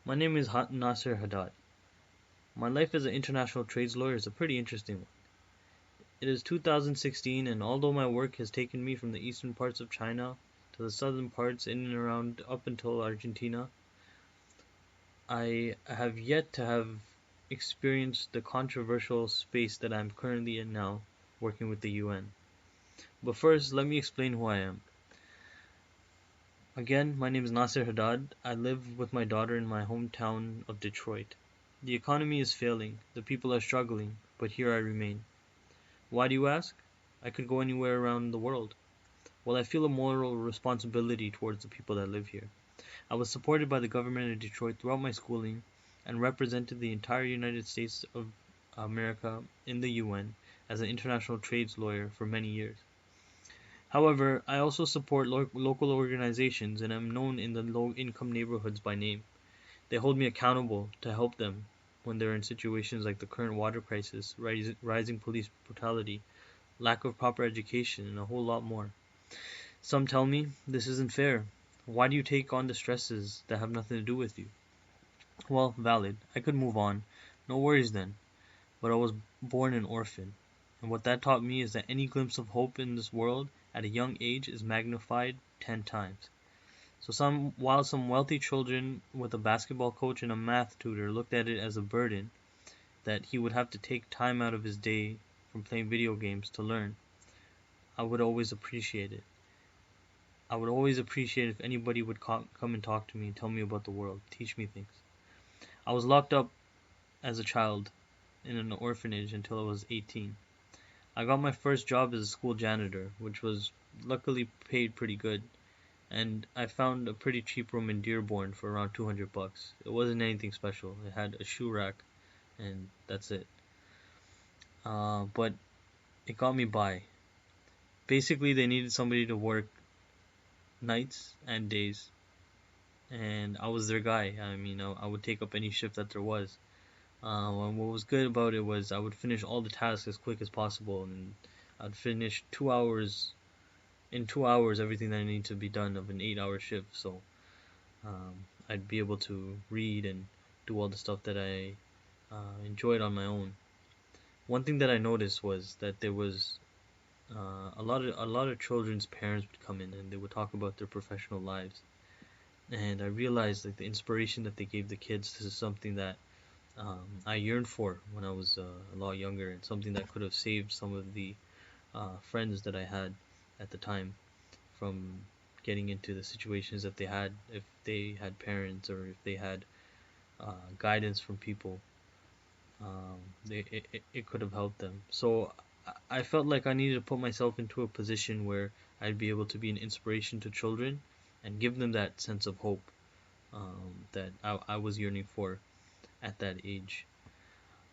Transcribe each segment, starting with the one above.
My name is Nasir Hadad. My life as an international trades lawyer is a pretty interesting one. It is 2016, and although my work has taken me from the eastern parts of China to the southern parts in and around up until Argentina, I have yet to have experienced the controversial space that I'm currently in now, working with the UN. But first, let me explain who I am. Again, my name is Nasir Hadad. I live with my daughter in my hometown of Detroit. The economy is failing, the people are struggling, but here I remain. Why do you ask? I could go anywhere around the world. Well, I feel a moral responsibility towards the people that live here. I was supported by the government of Detroit throughout my schooling and represented the entire United States of America in the UN as an international trades lawyer for many years. However, I also support local organizations and am known in the low-income neighborhoods by name. They hold me accountable to help them when they're in situations like the current water crisis, rising police brutality, lack of proper education, and a whole lot more. Some tell me this isn't fair. Why do you take on the stresses that have nothing to do with you? Well, valid. I could move on. No worries then. But I was born an orphan. And what that taught me is that any glimpse of hope in this world at a young age is magnified 10 times. So while some wealthy children with a basketball coach and a math tutor looked at it as a burden that he would have to take time out of his day from playing video games to learn, I would always appreciate it. I would always appreciate if anybody would come and talk to me and tell me about the world, teach me things. I was locked up as a child in an orphanage until I was 18. I got my first job as a school janitor, which was luckily paid pretty good, and I found a pretty cheap room in Dearborn for around $200. It wasn't anything special. It had a shoe rack, and that's it. But it got me by. Basically, they needed somebody to work nights and days, and I was their guy. I mean, I would take up any shift that there was. And what was good about it was I would finish all the tasks as quick as possible, and I'd finish 2 hours in 2 hours everything that needed to be done of an 8-hour shift. So I'd be able to read and do all the stuff that I enjoyed on my own. One thing that I noticed was that there was a lot of children's parents would come in and they would talk about their professional lives, and I realized that the inspiration that they gave the kids, this is something that I yearned for when I was a lot younger, and something that could have saved some of the friends that I had at the time from getting into the situations that they had if they had parents or if they had guidance from people. It could have helped them. So I felt like I needed to put myself into a position where I'd be able to be an inspiration to children and give them that sense of hope that I was yearning for at that age.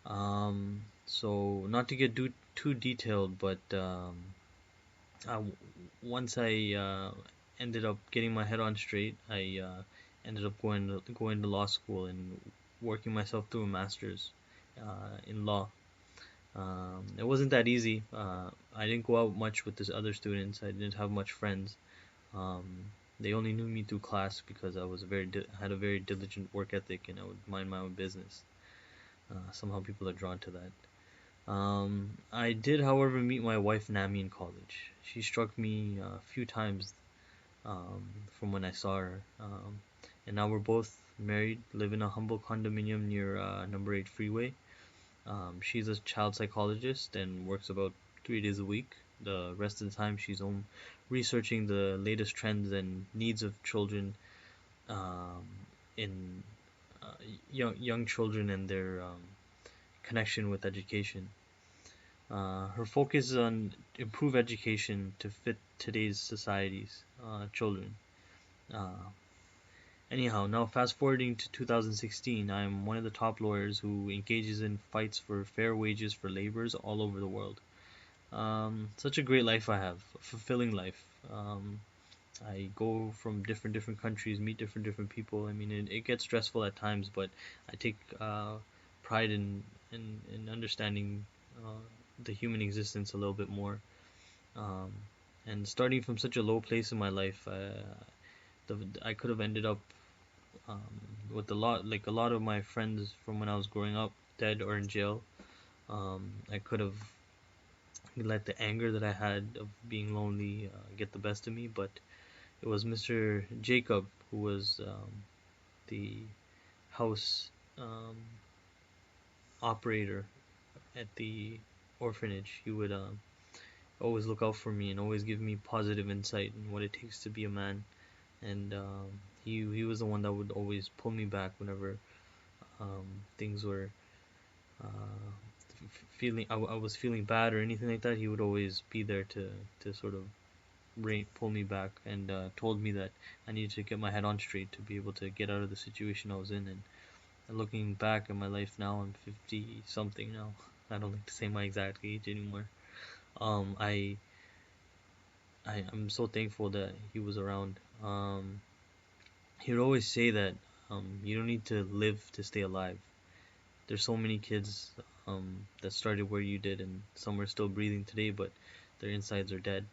So not to get too detailed, but I, once I ended up getting my head on straight, I ended up going to law school and working myself through a master's in law. It wasn't that easy. I didn't go out much with these other students. I didn't have much friends. Um, they only knew me through class because I was had a very diligent work ethic and I would mind my own business. Somehow people are drawn to that. I did, however, meet my wife Nami in college. She struck me a few times from when I saw her, and now we're both married, live in a humble condominium near Number 8 Freeway. She's a child psychologist and works about 3 days a week. The rest of the time, she's home researching the latest trends and needs of children um, in young children and their connection with education. Her focus is on improve education to fit today's society's children. Uh, Anyhow, now fast forwarding to 2016, I am one of the top lawyers who engages in fights for fair wages for laborers all over the world. Such a great life I have, a fulfilling life. I go from different countries, meet different people. I mean, it gets stressful at times, but I take pride in understanding the human existence a little bit more. Um, and starting from such a low place in my life, I could have ended up um, with a lot of my friends from when I was growing up dead or in jail, I could have let the anger that I had of being lonely get the best of me. But it was Mr. Jacob who was the house um, operator at the orphanage. He would always look out for me and always give me positive insight in what it takes to be a man. And he was the one that would always pull me back whenever things were uh, feeling I was feeling bad or anything like that. He would always be there to sort of pull me back and told me that I needed to get my head on straight to be able to get out of the situation I was in. And looking back at my life now, I'm 50 something now. I don't like to say my exact age anymore. Um, I I'm so thankful that he was around. He would always say that you don't need to live to stay alive. There's so many kids that started where you did, and some are still breathing today, but their insides are dead,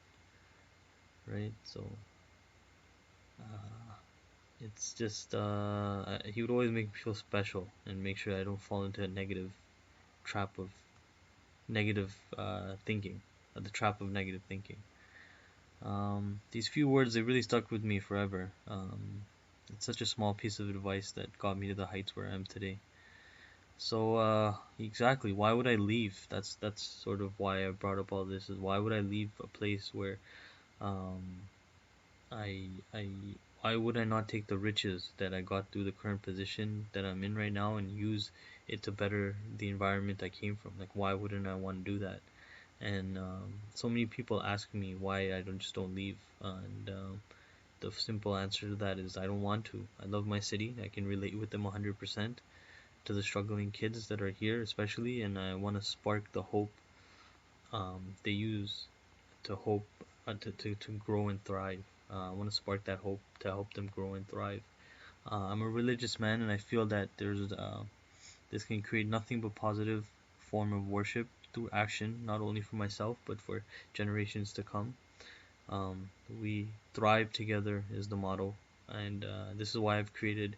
right? So uh, it's just he would always make me feel special and make sure I don't fall into a negative trap of negative thinking, the trap of negative thinking. These few words, they really stuck with me forever. It's such a small piece of advice that got me to the heights where I am today. So exactly, why would I leave? That's sort of why I brought up all this. Is why would I leave a place where um, I why would I not take the riches that I got through the current position that I'm in right now and use it to better the environment I came from? Like, why wouldn't I want to do that? And so many people ask me why I don't leave, and the simple answer to that is I don't want to. I love my city. I can relate with them 100% to the struggling kids that are here, especially, and I want to spark the hope they use to hope to grow and thrive. I want to spark that hope to help them grow and thrive. I'm a religious man, and I feel that this can create nothing but positive form of worship through action, not only for myself but for generations to come. We thrive together is the motto, and this is why I've created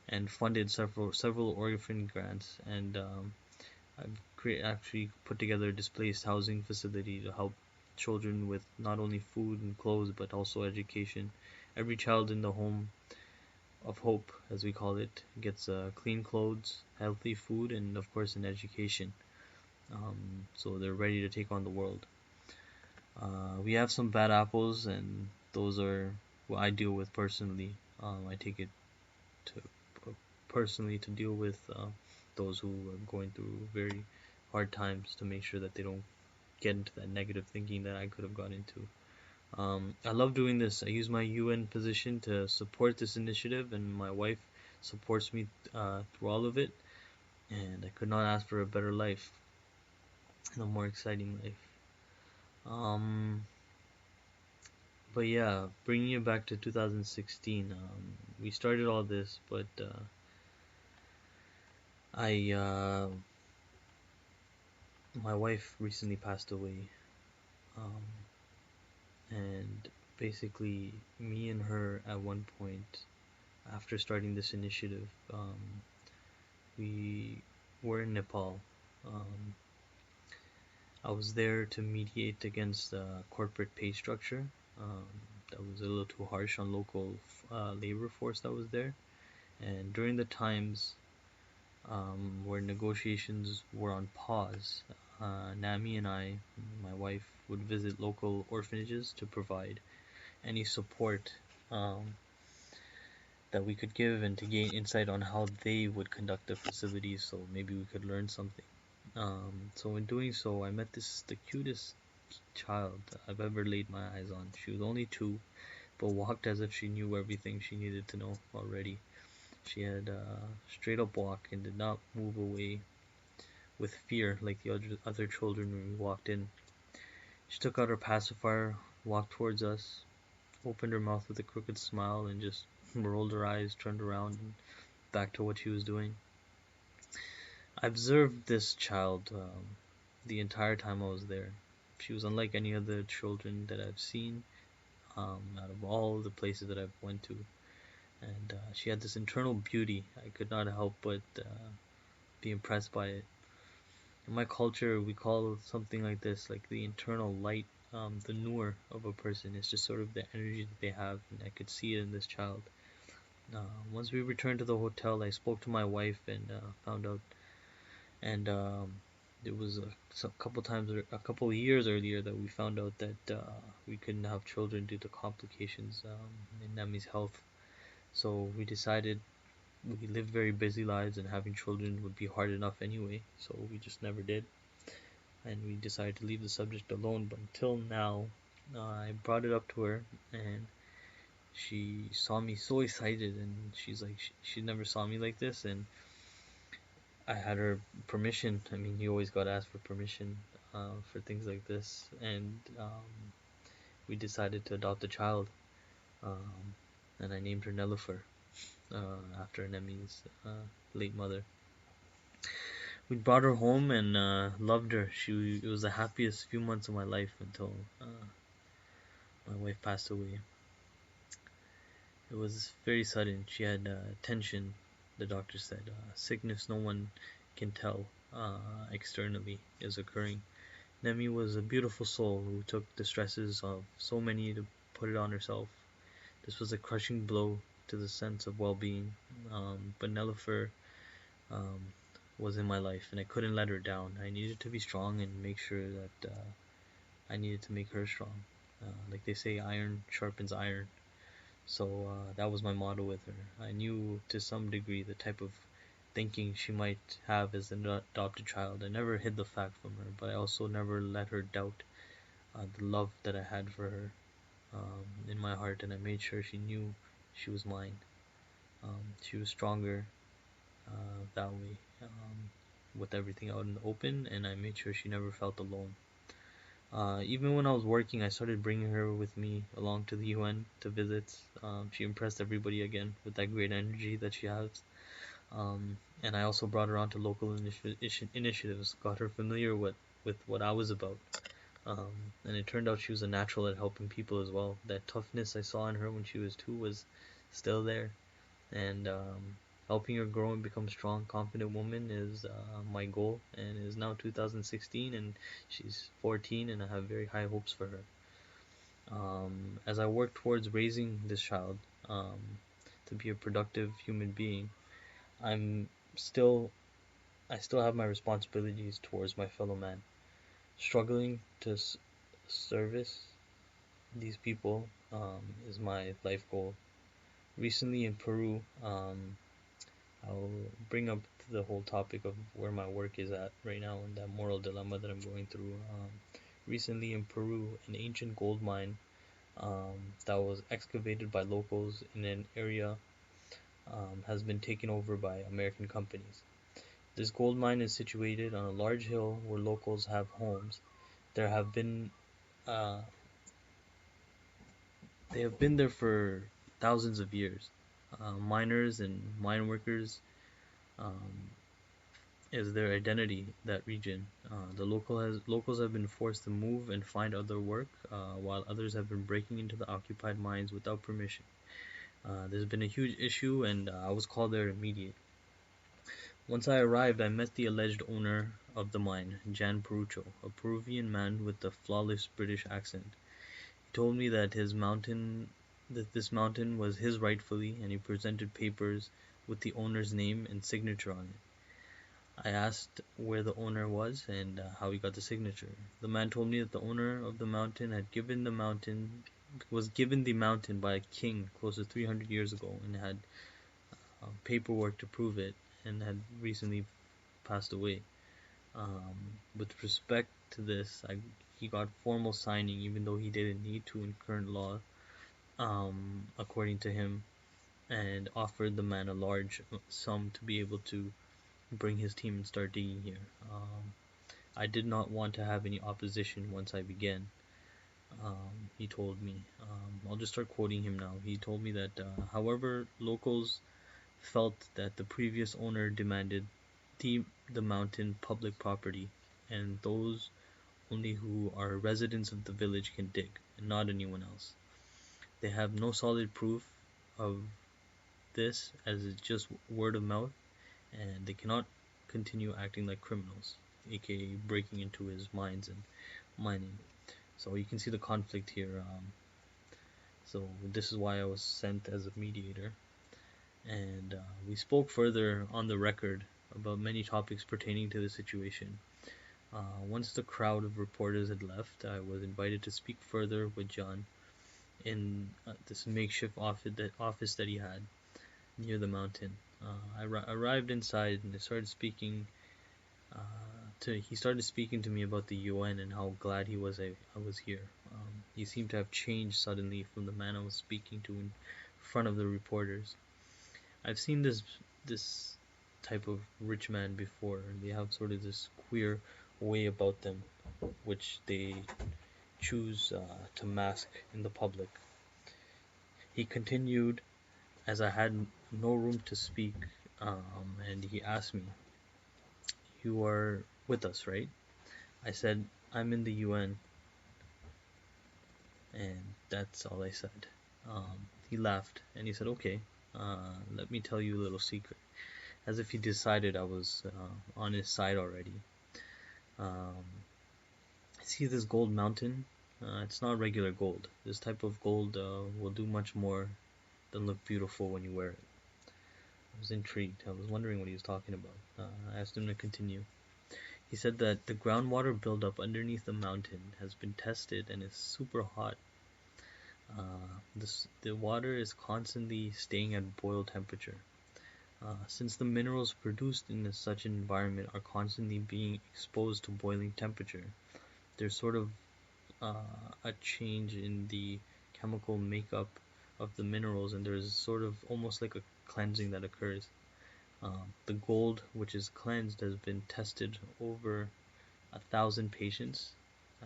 and funded several orphan grants, and actually put together a displaced housing facility to help children with not only food and clothes but also education. Every child in the home of hope, as we call it, gets clean clothes, healthy food, and of course an education. So they're ready to take on the world. We have some bad apples, and those are what I deal with personally. I take it to personally to deal with those who are going through very hard times to make sure that they don't get into that negative thinking that I could have got into. I love doing this. I use my UN position to support this initiative, and my wife supports me through all of it. And I could not ask for a better life and a more exciting life. Um, but yeah, bringing it back to 2016, we started all this, but I my wife recently passed away, um, and basically me and her at one point after starting this initiative, we were in Nepal. Um, I was there to mediate against the corporate pay structure that was a little too harsh on local labor force that was there. And during the times where negotiations were on pause, Nami and I, my wife, would visit local orphanages to provide any support that we could give and to gain insight on how they would conduct the facilities so maybe we could learn something. So in doing so, I met the cutest child I've ever laid my eyes on. She was only 2, but walked as if she knew everything she needed to know already. She had a straight up walk and did not move away with fear like the other children when we walked in. She took out her pacifier, walked towards us, opened her mouth with a crooked smile, and just rolled her eyes, turned around, and back to what she was doing. I observed this child the entire time I was there. She was unlike any other children that I've seen out of all the places that I've went to. and she had this internal beauty. I could not help but be impressed by it. In my culture, we call something like this like the internal light, the nur of a person. It's just sort of the energy that they have, and I could see it in this child. Once we returned to the hotel, I spoke to my wife and found out, and it was a couple times, a couple of years earlier, that we found out that we couldn't have children due to complications in Nemi's health. So we decided we lived very busy lives, and having children would be hard enough anyway. So we just never did, and we decided to leave the subject alone. But until now, I brought it up to her, and she saw me so excited, and she's like, she never saw me like this, and I had her permission. I mean, you always gotta ask for permission for things like this, and we decided to adopt a child, um, and I named her Nelufer after Nemi's late mother. We brought her home and loved her. It was the happiest few months of my life until my wife passed away. It was very sudden. She had tension, the doctor said. Sickness no one can tell externally is occurring. Nemi was a beautiful soul who took the stresses of so many to put it on herself. This was a crushing blow to the sense of well-being. But Nelifer um, was in my life, and I couldn't let her down. I needed to be strong and make sure that I needed to make her strong. Like they say, iron sharpens iron. So that was my motto with her. I knew to some degree the type of thinking she might have as an adopted child. I never hid the fact from her, but I also never let her doubt the love that I had for her in my heart, and I made sure she knew she was mine. She was stronger that way, with everything out in the open, and I made sure she never felt alone. Even when I was working, I started bringing her with me along to the UN to visits. She impressed everybody again with that great energy that she has. And I also brought her onto local initiatives, got her familiar with what I was about. And it turned out she was a natural at helping people as well. That toughness I saw in her when she was 2 was still there. And helping her grow and become a strong, confident woman is my goal. And it is now 2016, and she's 14, and I have very high hopes for her. As I work towards raising this child to be a productive human being, I'm still I still have my responsibilities towards my fellow man. Struggling to service these people is my life goal. Recently in Peru, I'll bring up the whole topic of where my work is at right now and that moral dilemma that I'm going through. Recently in Peru, an ancient gold mine that was excavated by locals in an area has been taken over by American companies. This gold mine is situated on a large hill where locals have homes. There have been uh, they have been there for thousands of years. Miners and mine workers um, is their identity. That region. Locals have been forced to move and find other work, while others have been breaking into the occupied mines without permission. There's been a huge issue, and I was called there immediately. Once I arrived, I met the alleged owner of the mine, Jan Perucho, a Peruvian man with a flawless British accent. He told me that this mountain was his rightfully, and he presented papers with the owner's name and signature on it. I asked where the owner was and how he got the signature. The man told me that the owner of the mountain was given the mountain by a king close to 300 years ago, and had paperwork to prove it, and had recently passed away. With respect to this, he got formal signing even though he didn't need to in current law, according to him, and offered the man a large sum to be able to bring his team and start digging here. I did not want to have any opposition once I began. He told me. I'll just start quoting him now. He told me that, however, locals felt that the previous owner demanded the mountain public property, and those only who are residents of the village can dig, and not anyone else. They have no solid proof of this as it's just word of mouth, and they cannot continue acting like criminals, aka breaking into his mines and mining. So you can see the conflict here. So this is why I was sent as a mediator, and we spoke further on the record about many topics pertaining to the situation. Once the crowd of reporters had left, I was invited to speak further with John in this makeshift office that he had near the mountain. I arrived inside and I started speaking. He started speaking to me about the UN and how glad he was I was here. He seemed to have changed suddenly from the man I was speaking to in front of the reporters. I've seen this type of rich man before. They have sort of this queer way about them, which they choose to mask in the public. He continued as I had no room to speak, and he asked me, "You are with us, right?" I said, "I'm in the UN," and that's all I said. He laughed and he said, "Okay, let me tell you a little secret," as if he decided I was on his side already. Um, See this gold mountain? It's not regular gold. This type of gold will do much more than look beautiful when you wear it. I was intrigued. I was wondering what he was talking about. I asked him to continue. He said that the groundwater buildup underneath the mountain has been tested and is super hot. The water is constantly staying at boil temperature. Since the minerals produced in such an environment are constantly being exposed to boiling temperature, there's sort of a change in the chemical makeup of the minerals, and there's sort of almost like a cleansing that occurs. The gold, which is cleansed, has been tested over 1,000 patients.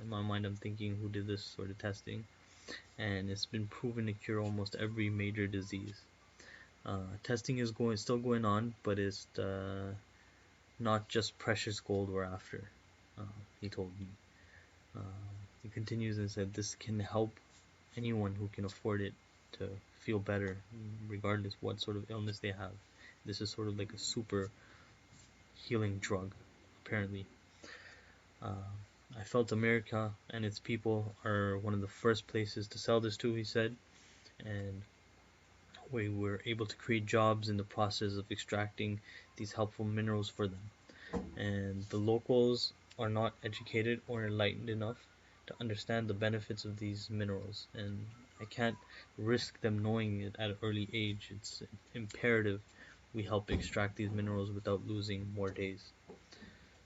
In my mind, I'm thinking, who did this sort of testing? And it's been proven to cure almost every major disease. Testing is still going on, but it's not just precious gold we're after. He told me. He continues and said this can help anyone who can afford it to feel better, regardless what sort of illness they have. This is sort of like a super healing drug, apparently. I felt America and its people are one of the first places to sell this to, he said, and we were able to create jobs in the process of extracting these helpful minerals for them. And the locals are not educated or enlightened enough to understand the benefits of these minerals, and I can't risk them knowing it at an early age. It's imperative we help extract these minerals without losing more days.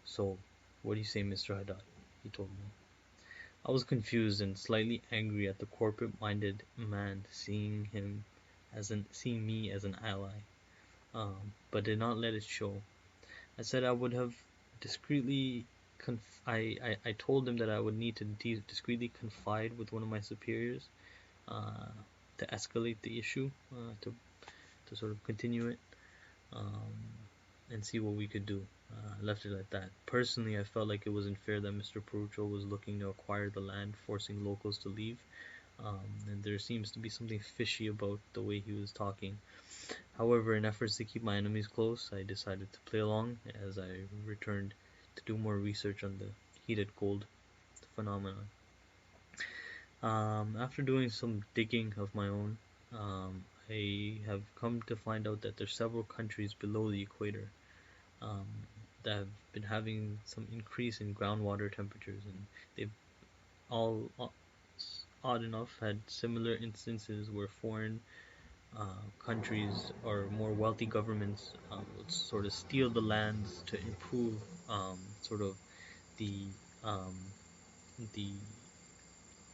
So, what do you say, Mr. Hadad? He told me. I was confused and slightly angry at the corporate-minded man seeing me as an ally, but did not let it show. I said I would have discreetly I told him that I would need to discreetly confide with one of my superiors to escalate the issue, to sort of continue it, um, and see what we could do. I left it at that. Personally, I felt like it was unfair that Mr. Perucho was looking to acquire the land, forcing locals to leave. And there seems to be something fishy about the way he was talking. However, in efforts to keep my enemies close, I decided to play along as I returned to do more research on the heated gold phenomenon. After doing some digging of my own, I have come to find out that there's several countries below the equator um, that have been having some increase in groundwater temperatures, and they've all, odd enough, had similar instances where foreign countries or more wealthy governments would sort of steal the lands to improve sort of the um, the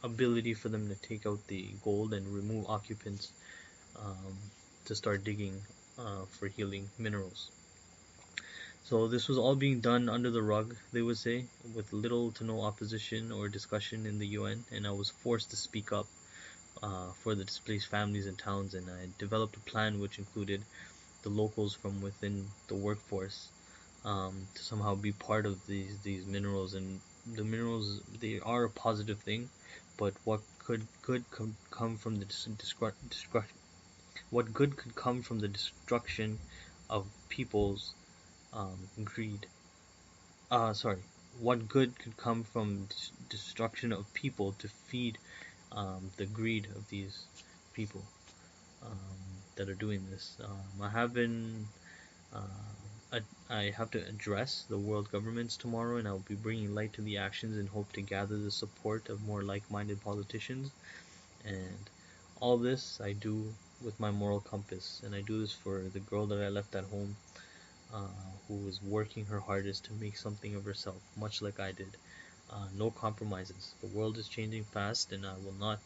ability for them to take out the gold and remove occupants um, to start digging for healing minerals. So this was all being done under the rug, they would say, with little to no opposition or discussion in the UN, and I was forced to speak up for the displaced families and towns, and I developed a plan which included the locals from within the workforce to somehow be part of these minerals. And the minerals, they are a positive thing, but what could come from the What good could come from the destruction of people's greed? Sorry. What good could come from destruction of people to feed the greed of these people that are doing this? I have been I have to address the world governments tomorrow, and I will be bringing light to the actions and hope to gather the support of more like-minded politicians. And all this I do with my moral compass, and I do this for the girl that I left at home, uh, who is working her hardest to make something of herself, much like I did. No compromises. The world is changing fast, and I will not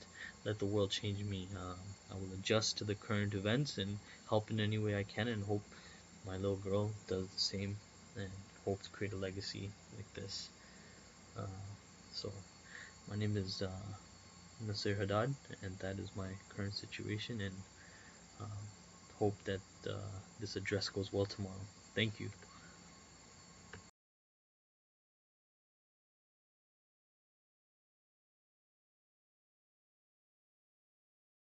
let the world change me. I will adjust to the current events and help in any way I can, and hope my little girl does the same, and hope to create a legacy like this. Uh, so, my name is Nasir Hadad, and that is my current situation, and uh, hope that this address goes well tomorrow. Thank you.